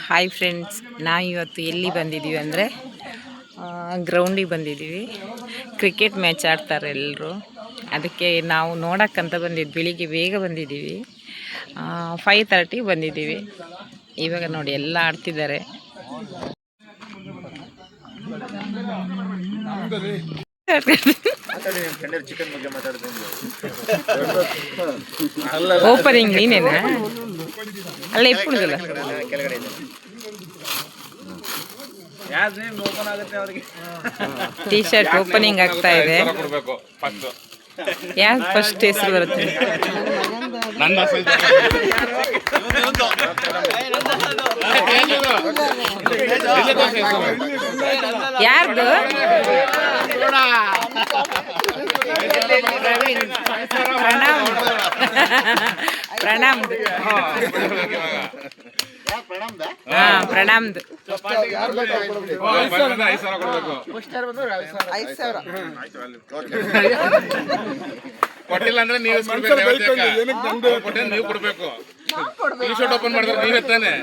Hi friends, ನಾವು ಇವತ್ತು ಎಲ್ಲಿ ಬಂದಿದ್ದೀವಿ ಅಂದರೆ ಗ್ರೌಂಡಿಗೆ ಬಂದಿದ್ದೀವಿ. ಕ್ರಿಕೆಟ್ ಮ್ಯಾಚ್ ಆಡ್ತಾರೆ ಎಲ್ಲರೂ. ಅದಕ್ಕೆ ನಾವು ನೋಡೋಕ್ಕಂತ ಬಂದಿದ್ದು. ಬೆಳಿಗ್ಗೆ ಬೇಗ ಬಂದಿದ್ದೀವಿ, 5:30 ಬಂದಿದ್ದೀವಿ. ಇವಾಗ ನೋಡಿ ಎಲ್ಲ ಆಡ್ತಿದ್ದಾರೆ. ಓಪನಿಂಗ್ ನೀನೇನಾ? ಅಲ್ಲ ಇಪ್ಪುದಲ್ಲ, ಟೀ ಶರ್ಟ್ ಓಪನಿಂಗ್ ಆಗ್ತಾ ಇದೆ. ಯಾರು ಫಸ್ಟ್ ಹೆಸರು ಬರುತ್ತೆ? ಯಾರ್ದು? ಪ್ರಣಾಮ್. ಪ್ರಣಾಮ್ದು. ಕೊಟ್ಟಿಲ್ಲ ಅಂದ್ರೆ ನೀವು ಕೊಡ್ಬೇಕು. ಟೀ ಶರ್ಟ್ ಓಪನ್ ಮಾಡಿದ್ರೆ ನೀವೇ ತಾನೆ.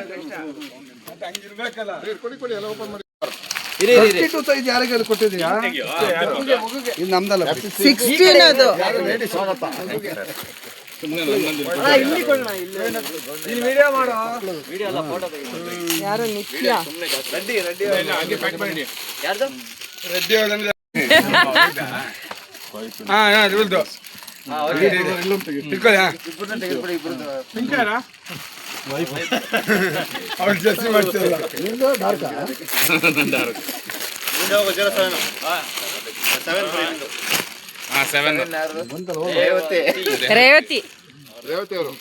ಯಾರಿಗಾದ್ರು ಕೊಟ್ಟಿದ್ಯಾ? ಇದು ನಮ್ದಲ್ಲ, 16 ಅದು. ಯಾರು ನಿತ್ಯ ರೆಡ್ಡಿ ಅವ್ರು ಜಾಸ್ತಿ ಮಾಡ್ತಿಲ್ಲ. ರೇವತಿ ಅವರು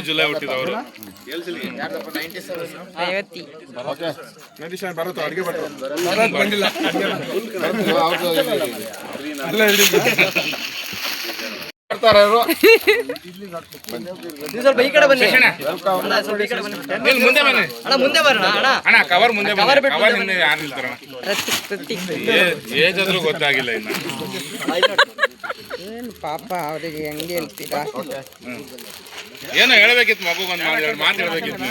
ಜುಲೈ ಹುಟ್ಟಿದವರು. ರೇವತಿ ಅಡಿಗೆ ಬಂದಿಲ್ಲ. ಸ್ವಲ್ಪ ಈ ಕಡೆ ಬನ್ನಿ. ಮುಂದೆ ಬನ್ನಿ ಮುಂದೆ ಬರೋಣ ಅಣ್ಣ. ಕವರ್ ಮುಂದೆ ಯಾರು ನಿಲ್ತಾರ? ಏಜ್ ಆದ್ರೂ ಗೊತ್ತಾಗಿಲ್ಲ ಇನ್ನು. ಏನು ಪಾಪ ಅವರಿಗೆ ಹೆಂಗೆ ಹೇಳ್ತೀರಾ? ಏನೋ ಹೇಳ್ಬೇಕಿತ್ತು ಮಗುಗೊಂದು ಮಾತು ಹೇಳ್ಬೇಕಿತ್ತು.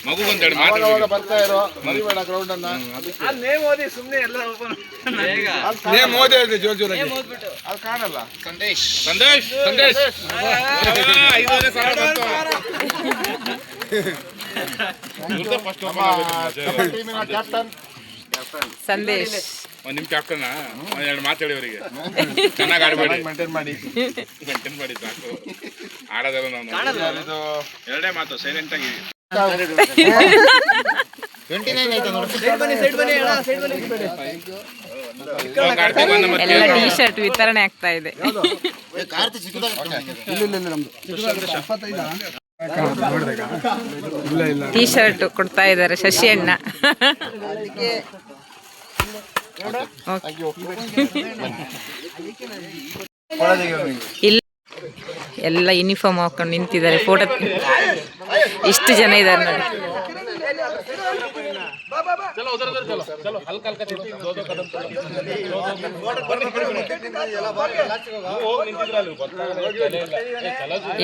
ಮಗುಗೊಂದು 2 ಮಾತು ಬರ್ತಾ ಇರೋ ಮರಿಬೇಡ ಗ್ರೌಂಡ್ ಅನ್ನ. ಸುಮ್ಮನೆ ಎಲ್ಲ ಜೋರ್ ಜೋರಾಗಿ ಅದು ಕಾಣಲ್ಲ. ಸಂದೇಶ್ 5 ಟೀಮಿನ ಕ್ಯಾಪ್ಟನ್ ಸಂದೇಶ್. ನಿಮ್ ಕ್ಯಾಪ್ಟನ್ 2 ಮಾತು ಹೇಳಿ ಅವರಿಗೆ. ಚೆನ್ನಾಗಿ ಆಡ್ಬೇಡಿ, ಮೇಂಟೈನ್ ಮಾಡಿ ಸಾಕು. ಆಡೋದಲ್ಲ ನಾವು 2 ಮಾತು ಸೈಲೆಂಟ್ ಆಗಿ. ಎಲ್ಲ ಟೀ ಶರ್ಟ್ ವಿತರಣೆ ಆಗ್ತಾ ಇದೆ. ಟೀ ಶರ್ಟ್ ಕೊಡ್ತಾ ಇದ್ದಾರೆ ಶಶಿ ಅಣ್ಣ. ಇಲ್ಲ, ಎಲ್ಲ ಯೂನಿಫಾರ್ಮ್ ಹಾಕೊಂಡು ನಿಂತಿದ್ದಾರೆ. ಫೋಟೋ ಎಷ್ಟು ಜನ ಇದ್ದಾರೆ ನೋಡಿ.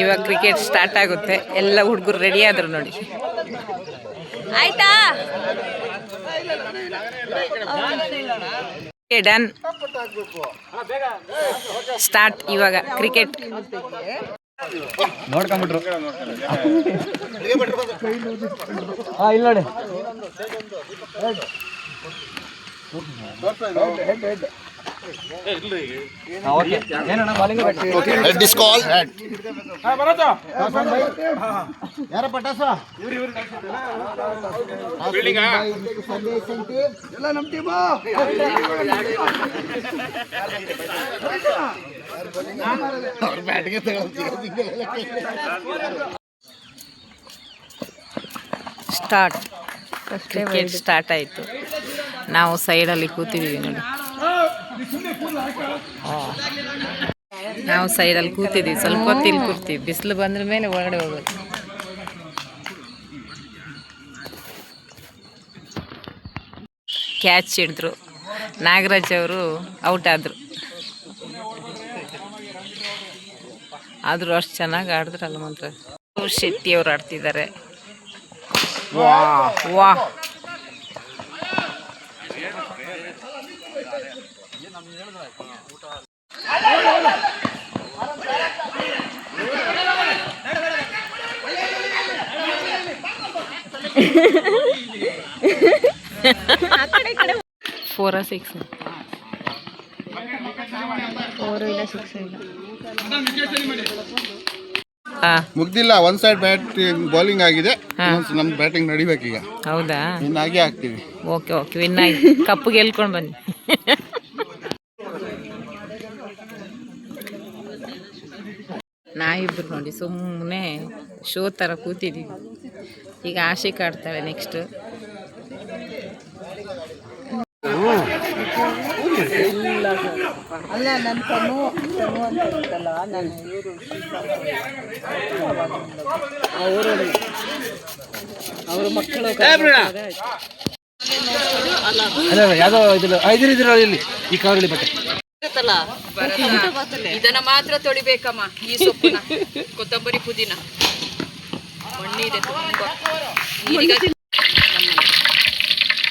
ಇವಾಗ ಕ್ರಿಕೆಟ್ ಸ್ಟಾರ್ಟ್ ಆಗುತ್ತೆ. ಎಲ್ಲ ಹುಡುಗರು ರೆಡಿ ಆದ್ರು ನೋಡಿ. ಆಯ್ತಾ? ಡನ್. ಸ್ಟಾರ್ಟ್ ಇವಾಗ ಕ್ರಿಕೆಟ್. ನೋಡ್ಕೊಂಡ್ಬಿಟ್ರು. ಇಲ್ಲ ನೋಡಿ. ಯಾರ ಪಟಾಸ ಎಲ್ಲ ನಮ್ಮ ಟೀಮ್. ಸ್ಟಾರ್ಟ್. ಕ್ರಿಕೆಟ್ ಸ್ಟಾರ್ಟ್ ಆಯಿತು. ನಾವು ಸೈಡಲ್ಲಿ ಕೂತಿದ್ದೀವಿ ನೋಡಿ. ನಾವು ಸೈಡಲ್ಲಿ ಕೂತಿದ್ದೀವಿ, ಸ್ವಲ್ಪ ಹೊತ್ತು ಇಲ್ಲಿ ಕೂರ್ತೀವಿ, ಬಿಸಿಲು ಬಂದ್ರ ಮೇಲೆ ಒಳಗಡೆ ಹೋಗೋದು. ಕ್ಯಾಚ್ ಹಿಡಿದ್ರು, ನಾಗರಾಜ್ ಅವರು ಔಟ್ ಆದರು. ಆದರೂ ಅಷ್ಟು ಚೆನ್ನಾಗಿ ಆಡಿದ್ರಲ್ಲ ಮಾತ್ರ. ಶೆಟ್ಟಿ ಅವ್ರು ಆಡ್ತಿದ್ದಾರೆ. ವಾ ಫೋರ ಸಿಕ್ಸ್ ಮುಗ್ದಿಲ್ಲ. ಒಂದ್ ಸೈಡ್ ಬ್ಯಾಟಿಂಗ್ ಬೌಲಿಂಗ್ ಆಗಿದೆ, ನಮ್ ಬ್ಯಾಟಿಂಗ್ ನಡಿಬೇಕೀಗ. ಹೌದಾ? ಇನ್ನು ಹಾಗೆ ಆಗ್ತೀವಿ. ಓಕೆ ಓಕೆ, ವಿನ್ ಆಯ್ತು. ಕಪ್ಪು ಗೆಲ್ಕೊಂಡು ಬನ್ನಿ. ನಾವಿಬ್ರು ನೋಡಿ ಸುಮ್ಮನೆ ಶೋ ಥರ ಕೂತಿದ್ದೀವಿ. ಈಗ ಆಶಿಕ್ ಆಡ್ತಾಳೆ ನೆಕ್ಸ್ಟ್. ಅಲ್ಲ ನನ್ನ ಕಣ್ಣು ಅಂತ ಇರ್ತಲ್ಲ, ನಾನು ಅವರು ಮಕ್ಕಳು ಯಾವುದೋ ಇದ್ರ ಇಲ್ಲಿ ಈ ಕವರಲ್ಲಿ ಬಟ್ಟೆ ಇದನ್ನ ಮಾತ್ರ ತೊಳಿಬೇಕಮ್ಮ. ಈ ಸೊಪ್ಪುನ, ಕೊತ್ತಂಬರಿ, ಪುದೀನ, ಮಣ್ಣಿದೆ ತುಂಬಾ.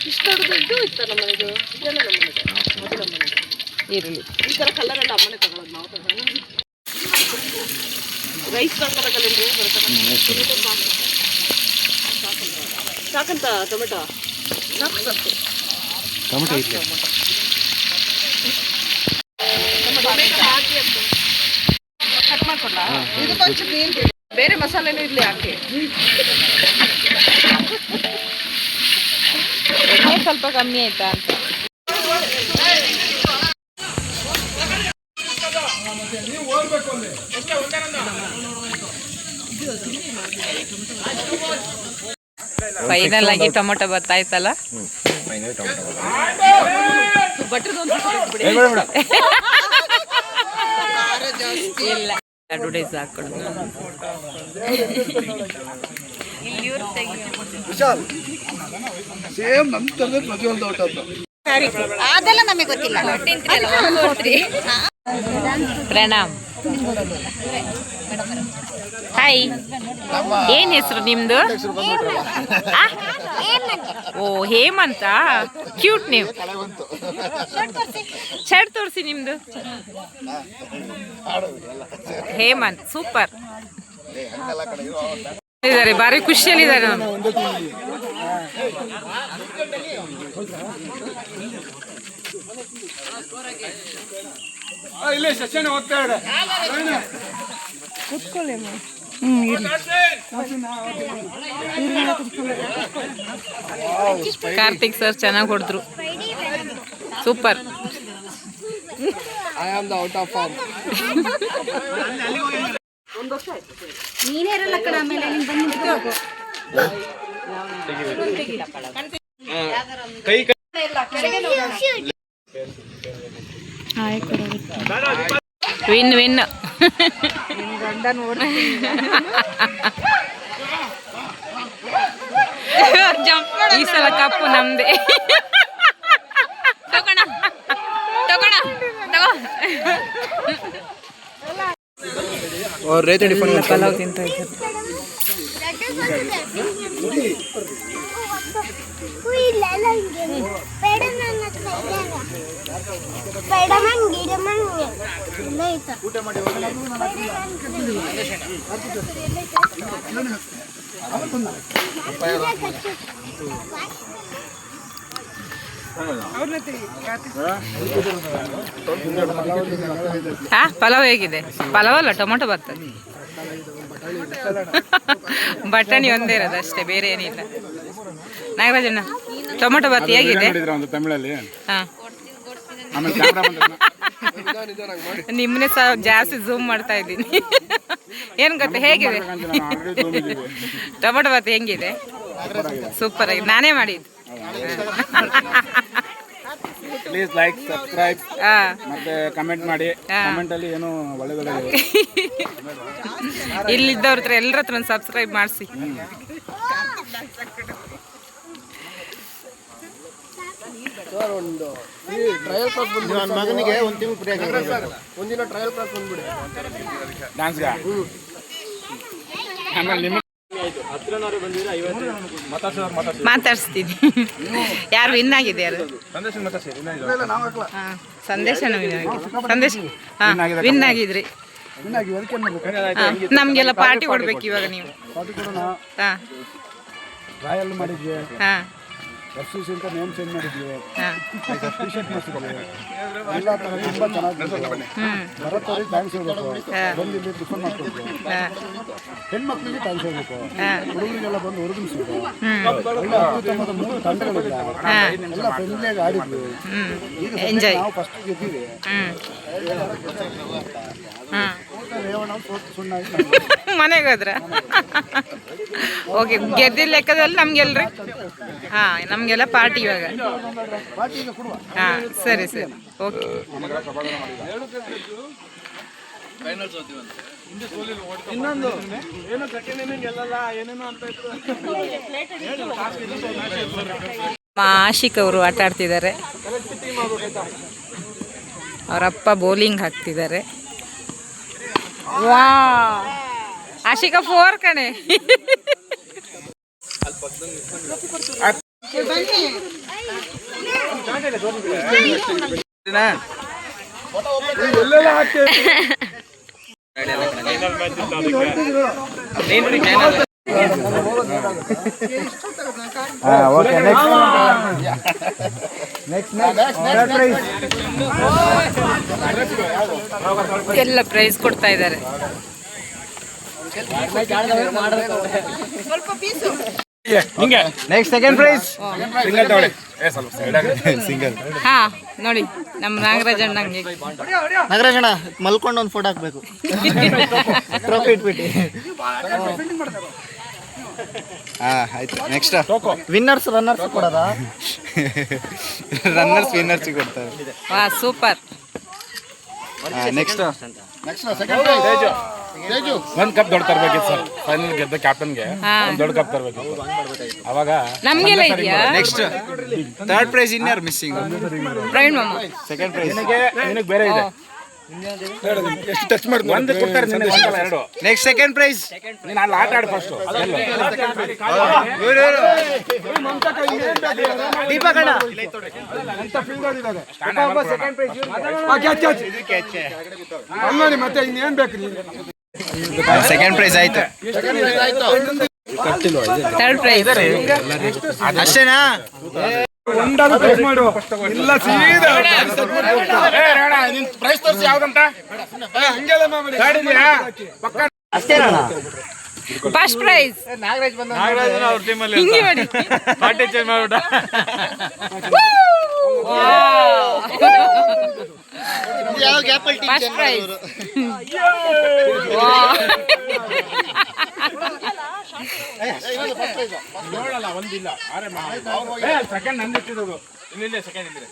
ಇಷ್ಟು ದೊಡ್ಡದು ಇತ್ತ ನಮ್ಮನೆದು. ಇದೆಲ್ಲ ನಮ್ಮನೆದು, ಮೊದಲ ನಮ್ಮನೆದು. ಇರಲಿ. ಈ ಥರ ಕಲರ್ ಎಲ್ಲ ಅಮ್ಮನೆ ತಗೊಳ್ಳೋದು ನಾವು. ರೈಸ್ ತಗೊಳಕಲ್ಲೇನ್ರಿ ಸಾಕಂತ ಟೊಮೆಟೊ ಸಾಕು. ಟೊಮೆಟೊ ಇತ್ತು. ಕಟ್ ಮಾಡ್ಕೊಡ್ಲ? ಇದು ಕೊಂಚ ಬೇರೆ ಮಸಾಲೆನೂ ಇರ್ಲಿ ಹಾಕಿ. ಎಣ್ಣೆ ಸ್ವಲ್ಪ ಕಮ್ಮಿ ಆಯ್ತಾ ಅಂತ. ಫೈನಲ್ ಆಗಿ ಟೊಮೊಟೊ ಬತ್ತಾಯ್ತಲ್ಲ. ಇಲ್ಲ, ಅಡ್ವರ್ಟೈಸ್ ಹಾಕೊಂಡು ಸೇಮ್ ನಮ್ ತರದ ಪ್ರಜ್ವಲ್ ಔಟ್ ಅಂತ. ಅದೆಲ್ಲ ನಮಗೆ ಗೊತ್ತಿಲ್ಲ. ಪ್ರಣಾಮ್. ಹಾಯ್, ಏನ್ ಹೆಸರು ನಿಮ್ದು? ಓ, ಹೇಮಂತ. Cute name. ಶರ್ಟ್ ತೋರಿಸಿ ನಿಮ್ದು. ಹೇಮಂತ್, ಸೂಪರ್ ಇದ್ದಾರೆ, ಭಾರಿ ಖುಷಿಯಲ್ಲಿದ್ದಾರೆ. ನಾನು ಇಲ್ಲೇ ಸೆಷನ್ ಹೋಗ್ತಾ ಇದೆ. ಕೂತ್ಕೊಳ್ಳಿ. ಕಾರ್ತಿಕ್ ಸರ್ ಚೆನ್ನಾಗಿ ಹೊಡೆದ್ರು, super. I am the out of form. ನೀನೇ ಇರಲ್ಲ ಕಣ, ಆಮೇಲೆ ನೀನು ಬಂದು ವಿನ್ ವಿನ್. ಈ ಸಲ ಕಪ್ಪು ನಮ್ದೆ. ತಗೋಣ ತಗೋಣ ತಗೋ. ಪಲಾವ್ ತಿಂತ ಇದ್ದಾರೆ. ಪಲಾವ್ ಹೇಗಿದೆ? ಪಲಾವ್ ಅಲ್ಲ, ಟೊಮೊಟೊ ಬಾತ್. ಬಟಾಣಿ ಒಂದೇ ಇರೋದು ಅಷ್ಟೇ, ಬೇರೆ ಏನಿಲ್ಲ. ನಾಗರಾಜಣ್ಣ, ಟೊಮೊಟೊ ಬಾತ್ ಹೇಗಿದೆ? ತಮಿಳಲ್ಲಿ ನಿಮ್ಮನ್ನೇ ಸಹ ಜಾಸ್ತಿ ಝೂಮ್ ಮಾಡ್ತಾ ಇದ್ದೀನಿ. ಏನು ಗೊತ್ತಾ, ಹೇಗಿದೆ ಟೊಮೊಟೊ ಬಾತ್? ಹೆಂಗಿದೆ? ಸೂಪರ್ ಆಗಿದೆ, ನಾನೇ ಮಾಡಿದ್ದು. ಪ್ಲೀಸ್ ಲೈಕ್ ಸಬ್ಸ್ಕ್ರೈಬ್ ಹಾ ಮತ್ತೆ ಕಮೆಂಟ್ ಮಾಡಿ. ಹಾ. ಕಮೆಂಟ್ ಅಲ್ಲಿ ಏನು ಒಳ್ಳೆ ಇಲ್ಲಿದ್ದವ್ರ ಹತ್ರ ಎಲ್ಲರ ಹತ್ರ ಒಂದು ಸಬ್ಸ್ಕ್ರೈಬ್ ಮಾಡಿಸಿ. ನನ್ನ ಮಗನಿಗೆ ಒಂದು ತಿಂಗಳು ಫ್ರೀ ಆಗಿರ್ಬೇಕು. ಒಂದಿನ ಟ್ರಯಲ್ ಕ್ಲಾಸ್ ಬಂದ್ಬಿಡಿ. ಡಾನ್ಸ್ಗೆ ಆಮೇಲೆ ನಿಮ್ಮ ಮಾತಾಡಿಸ್ತೀನಿ. ಯಾರು ವಿನ್ ಆಗಿದೆ ಯಾರು? ಹಾಂ ಸಂದೇಶನ ವಿನ್ ಆಗಿದೆ. ಸಂದೇಶ ಹಾಂ ವಿನ್ ಆಗಿದ್ರಿ. ನಮಗೆಲ್ಲ ಪಾರ್ಟಿ ಕೊಡ್ಬೇಕು ಇವಾಗ ನೀವು. ಹಾಂ ಟ್ರಯಲ್ ಮಾಡಿದ್ವಿ, ಹಾಂ ಎಫ್ಸಿಸಿ ಅಂತ ನೇಮ್ ಚೇಂಜ್ ಮಾಡಿದ್ವಿ, ಹಾಂ ಟಿ ಶರ್ಟ್ ಮಾಡಿಸಿದ್ವಿ, ಎಲ್ಲ ಥರ ತುಂಬ ಚೆನ್ನಾಗಿ ಭರತ್ ಅವ್ರಿಗೆ ಥ್ಯಾಂಕ್ಸ್ ಹೇಳ್ಬೇಕು. ಬಂದು ಇಲ್ಲಿ ಟಿಫನ್ ಮಾಡ್ಕೊಡ್ಬೇಕು. ಹೆಣ್ಮಕ್ಳಿಗೆ ಥ್ಯಾಂಕ್ಸ್ ಹೇಳ್ಬೇಕು. ಹುಡುಗರಿಗೆಲ್ಲ ಬಂದು ಹುಡುಗಿಸಿದ್ರು. ಒಳ್ಳೆ ಅತ್ಯುತ್ತಮದ 3 ತಂಡಗಳಿಲ್ಲ, ಎಲ್ಲ ಫ್ರೆಂಡ್ಲಿಯಾಗಿ ಆಡಿದ್ವಿ. ಎಂಜಾಯ್. ನಾವು ಫಸ್ಟ್ ಗೆದ್ದೀವಿ. ರೇವಣ್ಣ ಸೋತು ಸುಣ್ಣ ಆಯ್ತು. ಮನೆಗೆ ಹೋದ್ರ? ಓಕೆ, ಗೆದ್ದಿದ್ದ ಲೆಕ್ಕದಲ್ಲಿ ನಮ್ಗೆಲ್ರಿ ಹಾಂ ನಮಗೆಲ್ಲ ಪಾರ್ಟಿ ಇವಾಗ. ಹಾಂ ಸರಿ ಸರಿ ಓಕೆ. ಆಶಿಕ್ ಅವರು ಆಟ ಆಡ್ತಿದ್ದಾರೆ. ಅವರಪ್ಪ ಬೌಲಿಂಗ್ ಹಾಕ್ತಿದ್ದಾರೆ. ವಾ ಆಶಿಕಾ 4 ಕಣೆ. ಎಲ್ಲ ಪ್ರೈಸ್ ಕೊಡ್ತಾ ಇದ್ದಾರೆ. Next second prize single. ಹಾ ನೋಡಿ ನಮ್ಮ ನಾಗರಾಜ್ ಅಣ್ಣಂಗೆ. ನಾಗರಾಜಣ್ಣ ಮಲ್ಕೊಂಡು ಒಂದು ಫೋಟೋ ಹಾಕ್ಬೇಕು. ಟ್ರೋಫಿ ಇಟ್ಬಿಟ್ಟು. ಆಯ್ತು. ನೆಕ್ಸ್ಟ್ ವಿನ್ನರ್ಸ್ ರನ್ನರ್ಸ್ ಕೊಡೋದಾ? ರನ್ನರ್ಸ್ ವಿನ್ನರ್ಸ್ ಕೊಡ್ತಾರೆ. ವಾ ಸೂಪರ್. ನೆಕ್ಸ್ಟ್ ಸೆಕೆಂಡ್ ತೇಜು ಒಂದು ಕಪ್ ದೊಡ್ಡ ತರಬೇಕಿತ್ತು ಸರ್. ಫೈನಲ್ ಗೆದ್ದ ಕ್ಯಾಪ್ಟನ್ಗೆ ಒಂದು ದೊಡ್ಡ ಕಪ್ ತರಬೇಕಿತ್ತು. ಅವಾಗ ನಮ್ಗೆಲ್ಲ ಇದೆಯಾ? ನೆಕ್ಸ್ಟ್ ಥರ್ಡ್ ಪ್ರೈಸ್ ಇನ್ ಯಾರು ಮಿಸ್ಸಿಂಗ್? ಪ್ರವೀಣ್ ಮಾಮ. ಸೆಕೆಂಡ್ ಪ್ರೈಸ್ ನಿನಗೆ ಬೇರೆ ಇದೆ. ಎಷ್ಟು ಟಚ್ ಮಾಡಿ ಒಂದು ಕೊಡ್ತಾರೆ ನಿನಗೆ, ಒಂದಲ್ಲ ಎರಡು. ನೆಕ್ಸ್ಟ್ ಸೆಕೆಂಡ್ ಪ್ರೈಸ್ ನೀನು ಅಲ್ಲಿ ಆಟ ಆಡಿ ಫಸ್ಟ್. ಸೆಕೆಂಡ್ ಪ್ರೈಸ್ ಆಯ್ತು. ಥರ್ಡ್ ಪ್ರೈಸ್ ಅಷ್ಟೇನಾ? ಪ್ರೈಸ್ ತೋರಿಸಿ ಯಾವ್ದಂತ ಫಸ್ಟ್ ಪ್ರೈಸ್ ಹಿಂಗೆ ಮಾಡಿ. ಪಾರ್ಟಿ ಚೇಂಜ್ ಮಾಡ್ಬಿಟ್ಟ. ಫಸ್ಟ್ ಪ್ರೈಸ್ ನೋಡಲ್ಲ ಒಂದಿಲ್ಲ. ಸೆಕೆಂಡ್ ನಂದು ಇಟ್ಟಿದ್ದು. ಇಲ್ಲ ಸೆಕೆಂಡ್ ಇದ್ರೆ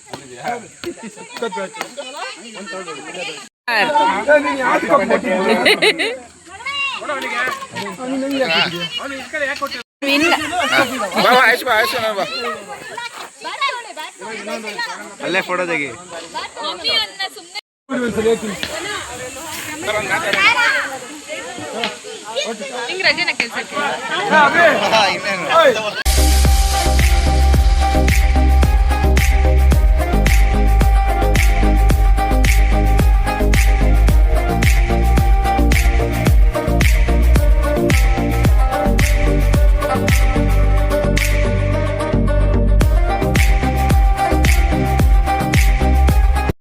ಅಲ್ಲೇ ಫೋಟೋ ತೆಗಿ. ಹಿಂಗ್ ರಜೆನ ಕೆಲ್ಸಕ್ಕೆ.